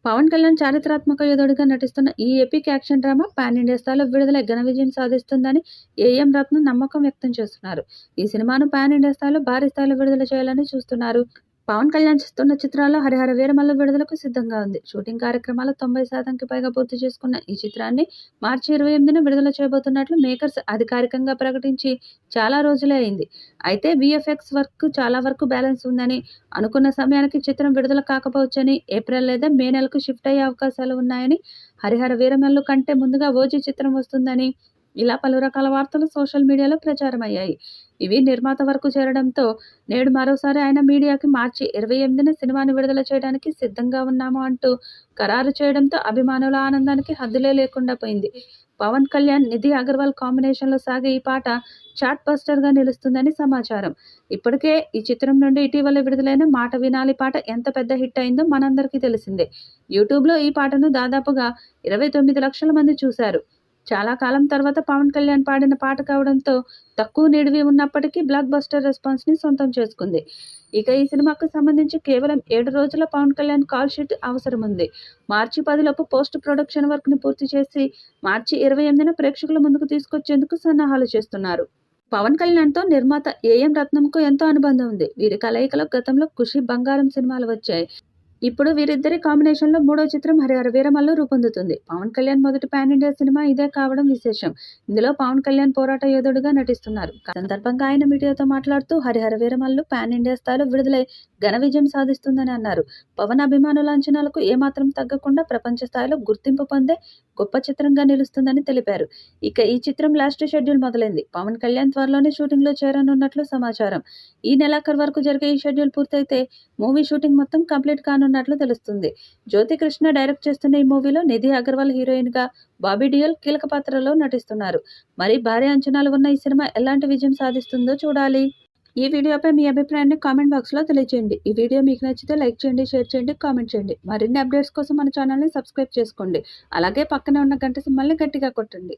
పవన్ కళ్యాణ్ చారిత్రాత్మక యోధుడిగా నటిస్తున్న ఈ epic action drama pan India స్థాయిలో విడుదలై ఘన విజయం సాధిస్తుందని ఏఎం రత్నం నమ్మకం వ్యక్తం చేస్తున్నారు. ఈ సినిమాను పాన్ ఇండియా స్థాయిలో భారీ స్థాయిలో విడుదల చేయాలని చూస్తున్నారు. పవన్ కళ్యాణ్ చేస్తున్న చిత్రాల్లో హరిహర వీరమల్లు విడుదలకు సిద్ధంగా ఉంది. షూటింగ్ కార్యక్రమాలు 90% పైగా పూర్తి చేసుకున్న ఈ చిత్రాన్ని మార్చి 28న విడుదల చేయబోతున్నట్లు మేకర్స్ అధికారికంగా ప్రకటించి చాలా రోజులే అయింది. అయితే VFX వర్క్ చాలా వరకు బ్యాలెన్స్ ఉందని, అనుకున్న సమయానికి చిత్రం విడుదల కాకపోవచ్చని, ఏప్రిల్ లేదా మే నెలకు షిఫ్ట్ అయ్యే అవకాశాలు ఉన్నాయని, హరిహర వీరమల్లు కంటే ముందుగా ఓజీ చిత్రం వస్తుందని ఇలా పలు రకాల వార్తలు సోషల్ మీడియాలో ప్రచారమయ్యాయి. ఇవి నిర్మాత వరకు చేరడంతో నేడు మరోసారి ఆయన మీడియాకి మార్చి 28న సినిమాని విడుదల చేయడానికి సిద్ధంగా ఉన్నాము అంటూ ఖరారు చేయడంతో అభిమానుల ఆనందానికి హద్దులే లేకుండా పోయింది. పవన్ కళ్యాణ్, నిధి అగర్వాల్ కాంబినేషన్లో సాగే ఈ పాట చాట్ బస్టర్గా నిలుస్తుందని సమాచారం. ఇప్పటికే ఈ చిత్రం నుండి ఇటీవల విడుదలైన మాట వినాలి పాట ఎంత పెద్ద హిట్ అయిందో మనందరికీ తెలిసిందే. యూట్యూబ్లో ఈ పాటను దాదాపుగా 29 లక్షల మంది చూశారు. చాలా కాలం తర్వాత పవన్ కళ్యాణ్ పాడిన పాట కావడంతో తక్కువ నిడివి ఉన్నప్పటికీ బ్లాక్ బస్టర్ రెస్పాన్స్ని సొంతం చేసుకుంది. ఇక ఈ సినిమాకు సంబంధించి కేవలం 7 రోజుల పవన్ కళ్యాణ్ కాల్ షీట్ అవసరం ఉంది. మార్చి 10లోపు పోస్ట్ ప్రొడక్షన్ వర్క్ని పూర్తి చేసి మార్చి 28న ప్రేక్షకుల ముందుకు తీసుకొచ్చేందుకు సన్నాహాలు చేస్తున్నారు. పవన్ కళ్యాణ్తో నిర్మాత ఏఎం రత్నంకు ఎంతో అనుబంధం ఉంది. వీరి కలయికలో గతంలో ఖుషి, బంగారం సినిమాలు వచ్చాయి. ఇప్పుడు వీరిద్దరి కాంబినేషన్లో మూడో చిత్రం హరిహర వీరమల్లు రూపొందుతుంది. పవన్ కళ్యాణ్ మొదటి పాన్ ఇండియా సినిమా ఇదే కావడం విశేషం. ఇందులో పవన్ కళ్యాణ్ పోరాట యోధుడుగా నటిస్తున్నారు. సందర్భంగా ఆయన మీడియాతో మాట్లాడుతూ హరిహర వీరమల్లు పాన్ ఇండియా స్థాయిలో విడుదలై ఘన విజయం సాధిస్తుందని అన్నారు. పవన్ అభిమానుల అంచనాలకు ఏమాత్రం తగ్గకుండా ప్రపంచ స్థాయిలో గుర్తింపు పొందే గొప్ప చిత్రంగా నిలుస్తుందని తెలిపారు. ఇక ఈ చిత్రం లాస్ట్ షెడ్యూల్ మొదలైంది. పవన్ కళ్యాణ్ త్వరలోనే షూటింగ్లో చేరనున్నట్లు సమాచారం. ఈ నెలాఖరు వరకు జరిగే ఈ షెడ్యూల్ పూర్తయితే మూవీ షూటింగ్ మొత్తం కంప్లీట్ కానున్నట్లు తెలుస్తుంది. జ్యోతి కృష్ణ డైరెక్ట్ చేస్తున్న ఈ మూవీలో నిధి అగర్వాల్ హీరోయిన్గా, బాబీ డియోల్ కీలక పాత్రలో నటిస్తున్నారు. మరి భారీ అంచనాలు ఉన్న ఈ సినిమా ఎలాంటి విజయం సాధిస్తుందో చూడాలి. ఈ వీడియోపై మీ అభిప్రాయాన్ని కామెంట్ బాక్స్లో తెలియజేయండి. ఈ వీడియో మీకు నచ్చితే లైక్ చేయండి, షేర్ చేయండి, కామెంట్ చేయండి. మరిన్ని అప్డేట్స్ కోసం మన ఛానల్ని సబ్స్క్రైబ్ చేసుకోండి. అలాగే పక్కనే ఉన్న గంట సింబల్ని గట్టిగా కొట్టండి.